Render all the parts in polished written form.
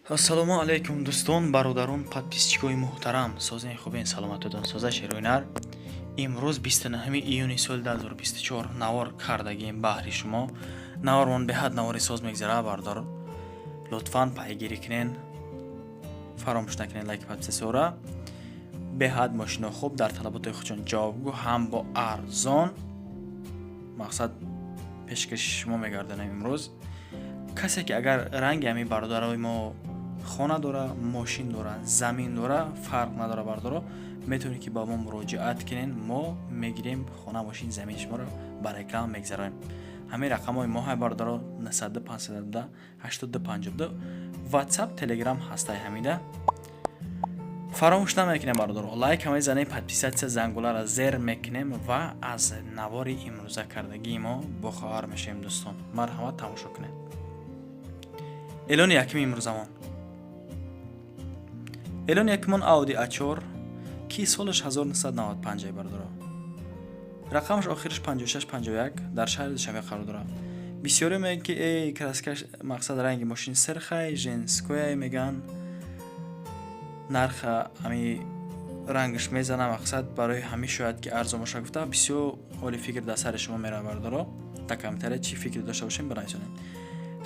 ассалому алайкум дӯстон, бародарон, подписчикои муҳтарам. Созини хубин саломататон соза Шеройнар. имрӯз 29 июни соли 2024 навор кардагим баҳри шумо. Навормон беҳад навори соз мегзара бардар. Лутфан пайгирӣ кинен. Фаромӯш накунед лайк подписасиора. беҳад мошино хуб дар талаботои худчон ҷавобгӯ ҳам бо арзон. мақсад пешкаши шумо мегардонем имрӯз. касе ки агар ранги ҳамин бародарои мо хона дора, мошин дора, замин дора, фарқ надора бардаро, метавонед ки ба мо муроҷиат кинен. мо мегирем хона, мошин, замин шуморо ба реклама мегзароем. ҳамин рақамҳои мо ҳай бардаро 92 572 82 52 WhatsApp, Telegram ҳастай ҳамида. фаромӯш намекунем бардаро, лайк ҳама занем, подписатсия зангулара зер мекунем ва аз навори имрӯза кардагии мо бохабар мешавем дӯстон. марҳамат, тамошо кунед. эълони якуми имрӯзамон. эълони якумон Audi A4 ки солаш 1995 бардаро. рақамаш охираш 5651 дар шаҳри Душанбе қарор дорад. бисёре мегӯянд ки эй краскаш, мақсад ранги мошин серхай женское меган. нарха ами рангаш мезана, мақсад барои ҳами шояд ки арзон боша гуфта. бисёр оли фикр дар сари шумо мера бардаро. та комментария чӣ фикри дошта бошем бинависонед.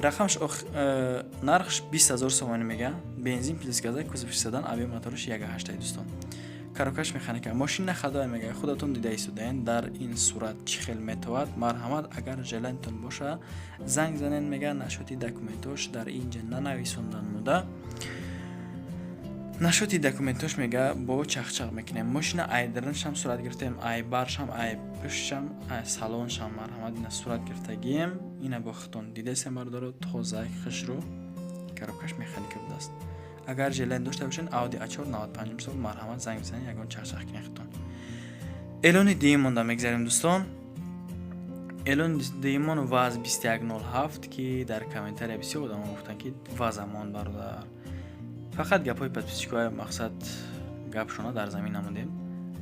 рақамш нархш 20000 сомонӣ мега. бензин плюс газа, кузов седан, объем моториш 1.8 дӯстон. карокаш механика. мошина хадоя мега. худатон дида истодаен. дар ин сурат чӣ хел метавад? марҳамат, агар желантон боша занг занен мега. нашоти документош дар инҷа нанависондан муда. нашоти документош мега бо чахчақ мекунем. мошина айдарнашам сурат гирифтем, ай баршам, ай пуштшам, ай салоншам. марҳамат, ина сурат гирифтагием. ина бо хитон дидесем бардаро тоза хишру коробкаш механика будааст. агар желен дошта бошен Audi A4 95 сол, марҳамат, занг бизанед, ягон чахчақ кинед хитон. эълони диимонда мегзарем дӯстон. эълони диимон ваз 2107 ки дар комментария бисёр одамо гуфтанд ки вазамон бародар. фақат гапҳои подписчикои мақсад гапшона дар замин намудем.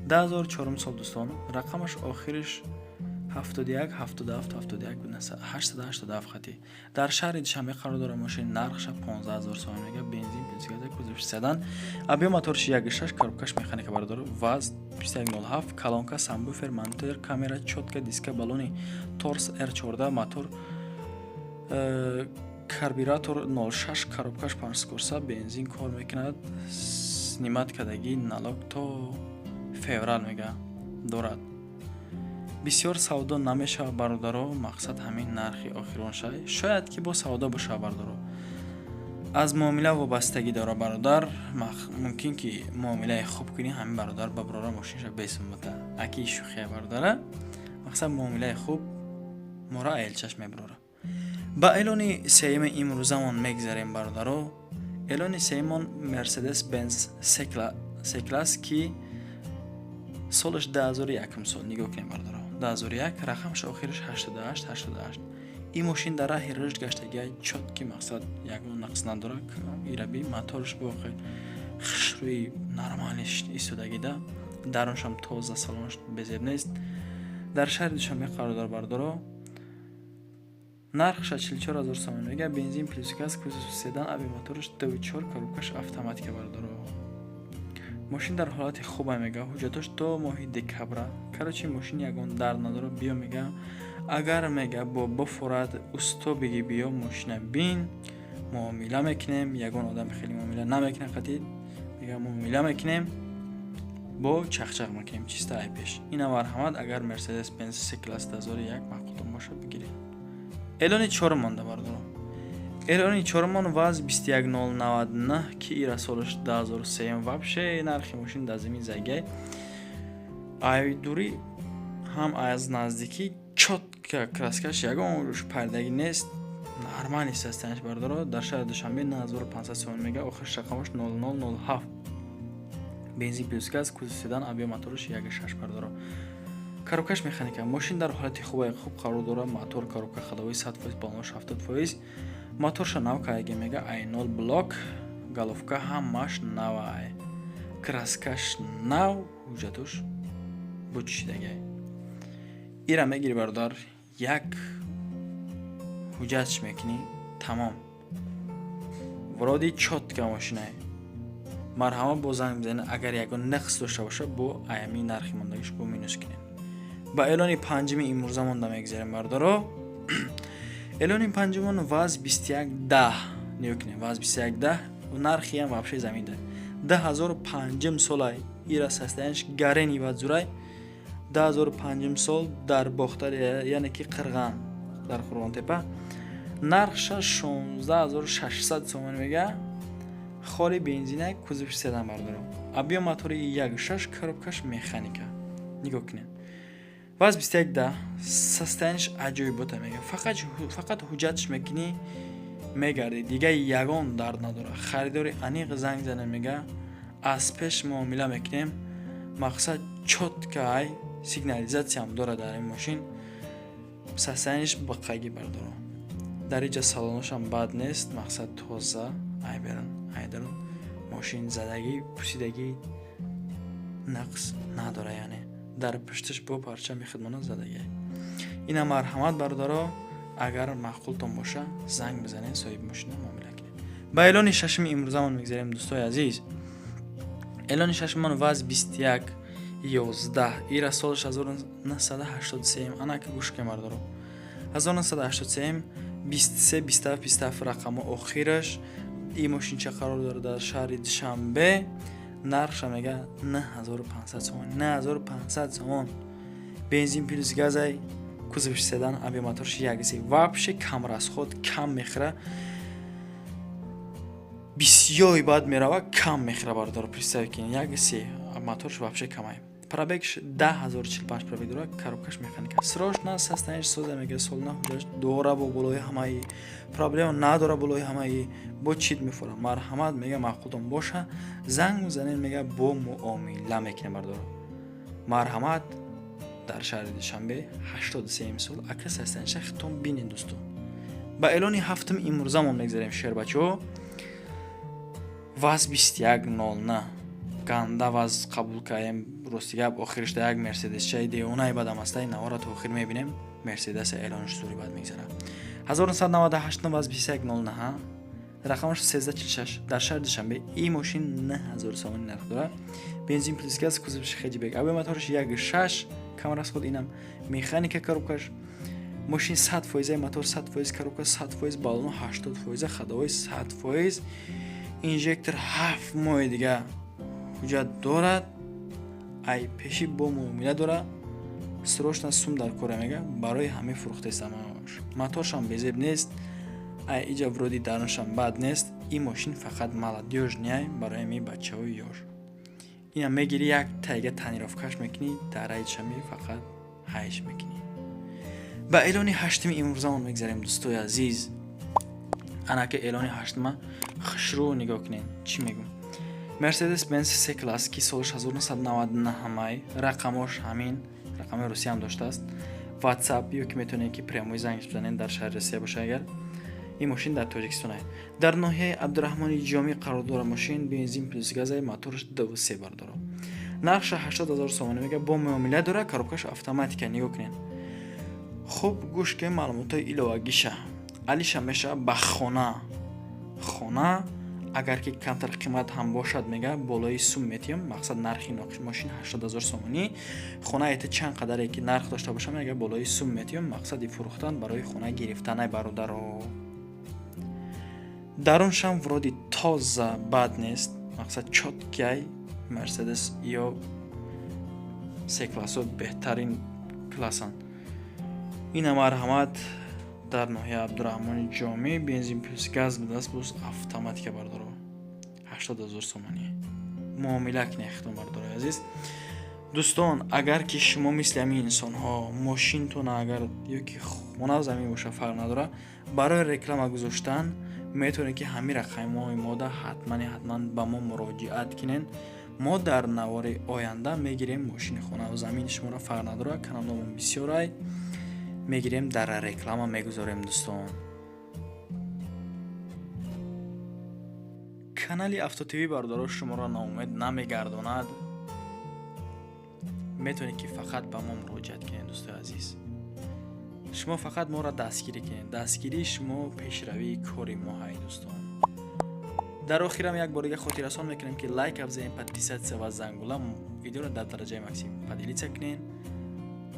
2004 сол дӯстон. рақамаш охириш 71 77 71 887 хати. дар шаҳри Душанбе қарор дорад. мошин нархша 15000 сомон мега. бензин плюс газа, кузов седан, объем моториш 1.6, коробкаш механика бародар. ваз 2107, колонка, самбуфер, монтер, камера, чётка, диска, баллони торс R14, мотор, карбюратор 06, коробкаш панчскорса, бензин кор мекунад. снимат кардагӣ налог то феврал мега дорад. бисёр савдо намешавад бародаро. мақсад ҳамин нархи охирон шай. шояд ки бо савдо боша бародаро. аз муомила вобастагӣ дора бародар. мумкин ки муомилаи хуб кунӣ, ҳамин бародар ба бурора мошинша бесумбата. аки шухия бародара. мақсад муомилаи хуб мора аилчаш мебурора. ба эълони сеюми имрӯзамон мегзарем бародаро. эълони сеюмон Mercedes Benz C-Class ки солаш 2001 сол. нигоҳ кунем бародаро. 2001, рақамш охириш 88. ин мошин дар раҳи рушд гаштагиа чотки, мақсад ягон нақс надорад. ираби моториш боқӣ хишрӯи нормалиш истодагида. дароншам тоза, салонш безеб нест. дар шаҳри Душанбе қарор дорад бародаро. нархша 44000 сомон мега. бензин плюс газ, кузов седан, объем моториш 2.4, коробкаш автоматика бародаро. мошин дар ҳолати хуба мега. ҳуҷҷатош то моҳи декабра. карочи мошин ягон дард надорад. биё мега. агар мега бо бофорад усто биги биё мошина бин, муомила мекунем. ягон одам хеле муомила намекунад қатъи. мега муомила мекунем, бо чахчақ мекунем. чиста ай пеш. ина марҳамат, агар Mercedes Benz C-Class 2001 мақутон боша бигиред. эълони чорумон да бародаро. эълони чорумон ваз 21099 ки ира солаш 2003 вообще нархи мошин дар замин загай. айдури ҳам аз наздикӣ чотка краскаш, ягон руш пайдаги нест. нормали состоянияш бародаро. дар шаҳри Душанбе 9500 сомон мега. охириш рақамаш 0007. бензин плюс газ, кузов седан, объем моториш 1.6 бародаро. коробкаш механика. мошин дар ҳолати хуб қарор дорад. мотор, коробка ходовой 100%, баллонш 70%. моторша нав кадаги мега. i0 блок, головка ҳамаш навай. краскаш нав, ҳуҷҷатош бучидагай. ира мегири бародар. як ҳуҷҷатш мекунӣ, тамом. вроди чотка мошинае. Марҳама бо занг бизанед, агар ягон нақс дошта боша бо аями нархи мондагиш бо минус кинед. ба эълони панҷуми имрӯза монда мегзарем бардоро. эълони панҷумон ваз 2110 нигоҳ кинед. ваз 2110 нархи ҳам вообще замида 10005 солай ира состояниш гарени вадзурай 10005 сол дар бохтар, яъне ки қирған дар Қурғонтепа. нархша 16600 сомон мега. холи бензина кузов седан бардоро. абиё мотори 1.6 коробкаш механика. нигоҳ кинед. ваз 2110 состояниш аҷоибота мега. фақат ҳуҷҷатш мекунӣ мегарди, дига ягон дард надора. харидори аниқ занг зане мега аз пеш муомила мекунем. мақсад чоткай сигнализатсияам дора дар ин мошин. состояниш бақаги бардоро. дариҷа салонашам бад нест. мақсад тоза айдарон мошин задагӣ пусидагӣ нақс надора, яъне дар пушташ бо парчами хидмонат задагӣ. ина марҳамат бардоро, агар маъқултон боша занг бизанед, соҳиби мошина муомила кунед. ба эълони шашми имрӯзамон мегзарем дӯстои азиз. эълони шашмон ваз 2111 ира солаш 1983. анака гӯш кунед бардоро. 1983 23 рақамо охираш. ин мошинча қарор дорад дар шаҳри Душанбе. нархша мега 9500 сомон. 9500 сомон. бензин плюс газай, кузовиш седан, авиамоторш 1.3. вообще кам расход, кам мехӯра. бисёр бад мерава, кам мехӯра бардоро. представь кин 1.3 моторш вообще камай. пробегш 10045 пробег дора, коробкаш механика. срочно состояниш соза мега. солна ҳуҷҷаш дора бо болои ҳамаи. проблема надора болои ҳамаи. бо чит мефора. марҳамат мега маъқултон боша. занг мезанед мега бо муомила мекунем бардоро. марҳамат дар шаҳри Душанбе 83 сол. ака состояниша хитон бинед дӯстон. ба эълони ҳафтум имрӯзамон мегзарем шербачо. ваз 2109 ганда ваз қабул кардем. ростигап охиришда як мерседес чай деонаи бадамастай навора то охир мебинем. мерседес эълониш зури бад мегзара. 1998 ваз 2109 рақамаш 1346 дар шаҳри Душанбе. ин мошин 9000 сомони нарх дорад. бензин плюс газ, кузовиш хеҷибек, авиамоторш 1.6 кам расход, инам механика коробкаш. мошин 100%, мотор 100%, коробка 100%, баллон 80%, ходовой 100%, инжектор 7 моҳи дига ҳуҷҷат дорад. ай пеши бо муомила дора. срочно сум дар кора мега. барои ҳамаи фурӯхтаистамаш. моторшам безеб нест. ай иҷа вроди даруншам бад нест. ин мошин фақат молодёж няй, барои ми бачаҳои ёш. ина мегири як тайга танировкаш мекунӣ, дараҷами фақат ҳайш мекунӣ. ба эълони ҳаштуми имрӯзамон мегзарем дӯстои азиз. анака эълони ҳаштума хушрӯ нигоҳ кунед. чӣ мегӯм? Mercedes Benz C-Class ки солаш 1999 рақамош ҳамин рақами русия ҳам доштааст. WhatsApp ё ки метавонед ки прямои зангш бизанед дар шаҳри Русия боша. агар ин мошин дар Тоҷикистон аст. дар ноҳияи Абдураҳмони Ҷомӣ қарор дорад мошин. бензин плюс газай, моторш 2.3 бардоро. нархша 80000 сомон мега. бо муомила дора. коробкаш автоматика. нигоҳ кунед. хуб гӯш кунед маълумотои иловагиша. алиша меша ба хона. агар ки камтар қимат ҳам бошад мега болои сум метиём. мақсад нархи мошин 80000 сомонӣ. хона эта чанд қадаре ки нарх дошта боша мега болои сум метиём. мақсади фурӯхтан барои хона гирифтанай бародаро. даруншам вроди тоза бад нест. мақсад чоткай Mercedes ё C-классо беҳтарин классан. ина марҳамат дар ноҳияи Абдураҳмони Ҷомӣ. бензин плюс газ бидаст, буз автоматика бардоро. 80000 сомонӣ. муомила кине хитон бардоро азиз. дӯстон, агар ки шумо мисли ҳамин инсонҳо мошинтон агар ё ки хона замин боша фарқ надора, барои реклама гузоштан метавонед ки ҳамин рақамҳои мода ҳатман ба мо муроҷиат кинен. мо дар навори оянда мегирем мошини хона ва замини шуморо фарқ надора. каналномон бисёрай мегирем, дар реклама мегузорем дӯстон. канали Автотиви бардорош шуморо ноумед намегардонад. метавонед ки фақат ба мо муроҷиат кунед дӯстои азиз. шумо фақат моро дастгирӣ кунед. дастгирии шумо пешравии кори мо ҳай дӯстон. дар охирам як борига хотиррасон мекунем ки лайк афзаем, подписатсия ва зангула видеоро дар дараҷаи максим поделиться кунен.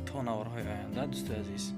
То наворҳои оянда дӯстои азиз.